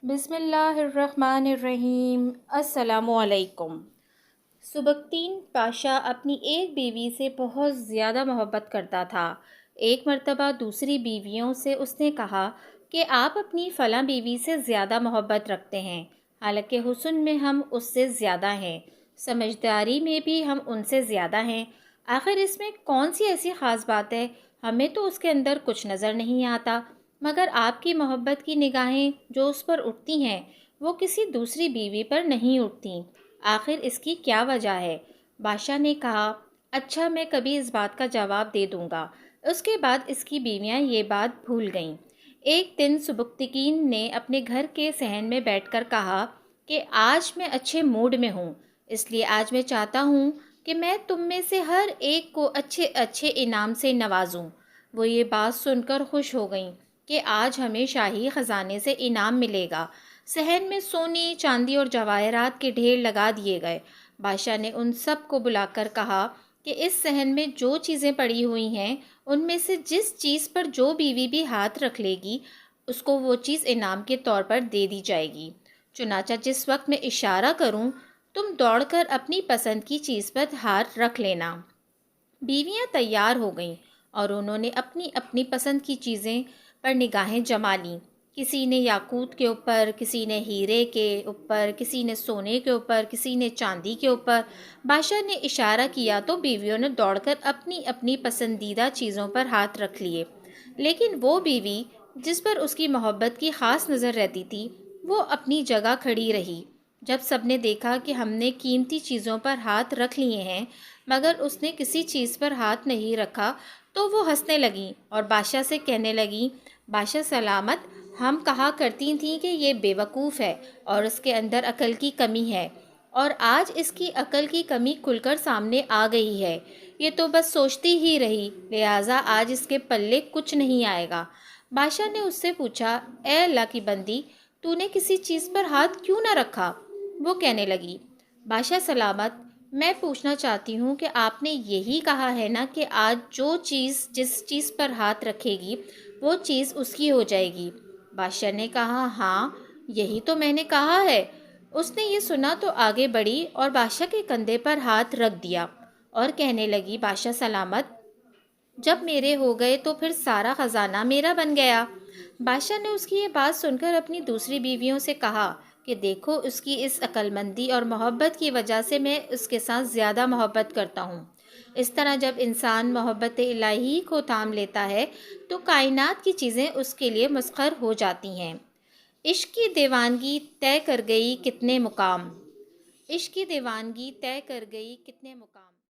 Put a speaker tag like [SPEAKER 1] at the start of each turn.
[SPEAKER 1] بسم اللہ الرحمن الرحیم۔ السلام علیکم۔ سبکتین پاشا اپنی ایک بیوی سے بہت زیادہ محبت کرتا تھا۔ ایک مرتبہ دوسری بیویوں سے اس نے کہا کہ آپ اپنی فلاں بیوی سے زیادہ محبت رکھتے ہیں، حالانکہ حسن میں ہم اس سے زیادہ ہیں، سمجھداری میں بھی ہم ان سے زیادہ ہیں۔ آخر اس میں کون سی ایسی خاص بات ہے؟ ہمیں تو اس کے اندر کچھ نظر نہیں آتا، مگر آپ کی محبت کی نگاہیں جو اس پر اٹھتی ہیں وہ کسی دوسری بیوی پر نہیں اٹھتی۔ آخر اس کی کیا وجہ ہے؟ بادشاہ نے کہا، اچھا میں کبھی اس بات کا جواب دے دوں گا۔ اس کے بعد اس کی بیویاں یہ بات بھول گئیں۔ ایک دن سبکتگین نے اپنے گھر کے صحن میں بیٹھ کر کہا کہ آج میں اچھے موڈ میں ہوں، اس لیے آج میں چاہتا ہوں کہ میں تم میں سے ہر ایک کو اچھے اچھے انعام سے نوازوں۔ وہ یہ بات سن کر خوش ہو گئیں کہ آج ہمیں شاہی خزانے سے انعام ملے گا۔ صحن میں سونے، چاندی اور جواہرات کے ڈھیر لگا دیے گئے۔ بادشاہ نے ان سب کو بلا کر کہا کہ اس صحن میں جو چیزیں پڑی ہوئی ہیں ان میں سے جس چیز پر جو بیوی بھی ہاتھ رکھ لے گی اس کو وہ چیز انعام کے طور پر دے دی جائے گی۔ چنانچہ جس وقت میں اشارہ کروں تم دوڑ کر اپنی پسند کی چیز پر ہاتھ رکھ لینا۔ بیویاں تیار ہو گئیں اور انہوں نے اپنی اپنی پسند کی چیزیں پر نگاہیں جما لیں۔ کسی نے یاقوت کے اوپر، کسی نے ہیرے کے اوپر، کسی نے سونے کے اوپر، کسی نے چاندی کے اوپر۔ بادشاہ نے اشارہ کیا تو بیویوں نے دوڑ کر اپنی اپنی پسندیدہ چیزوں پر ہاتھ رکھ لیے، لیکن وہ بیوی جس پر اس کی محبت کی خاص نظر رہتی تھی وہ اپنی جگہ کھڑی رہی۔ جب سب نے دیکھا کہ ہم نے قیمتی چیزوں پر ہاتھ رکھ لیے ہیں مگر اس نے کسی چیز پر ہاتھ نہیں رکھا تو وہ ہنسنے لگیں اور بادشاہ سے کہنے لگیں، بادشاہ سلامت، ہم کہا کرتی تھیں کہ یہ بے وقوف ہے اور اس کے اندر عقل کی کمی ہے، اور آج اس کی عقل کی کمی کھل کر سامنے آ گئی ہے۔ یہ تو بس سوچتی ہی رہی، لہٰذا آج اس کے پلے کچھ نہیں آئے گا۔ بادشاہ نے اس سے پوچھا، اے اللہ کی بندی، تو نے کسی چیز پر ہاتھ کیوں نہ رکھا؟ وہ کہنے لگی، بادشاہ سلامت، میں پوچھنا چاہتی ہوں کہ آپ نے یہی کہا ہے نا کہ آج جو چیز جس چیز پر ہاتھ رکھے گی وہ چیز اس کی ہو جائے گی۔ بادشاہ نے کہا، ہاں یہی تو میں نے کہا ہے۔ اس نے یہ سنا تو آگے بڑھی اور بادشاہ کے کندھے پر ہاتھ رکھ دیا اور کہنے لگی، بادشاہ سلامت، جب میرے ہو گئے تو پھر سارا خزانہ میرا بن گیا۔ بادشاہ نے اس کی یہ بات سن کر اپنی دوسری بیویوں سے کہا کہ دیکھو، اس کی اس عقل مندی اور محبت کی وجہ سے میں اس کے ساتھ زیادہ محبت کرتا ہوں۔ اس طرح جب انسان محبت الہی کو تھام لیتا ہے تو کائنات کی چیزیں اس کے لیے مسخر ہو جاتی ہیں۔ عشق کی دیوانگی طے کر گئی کتنے مقام، عشق کی دیوانگی طے کر گئی کتنے مقام۔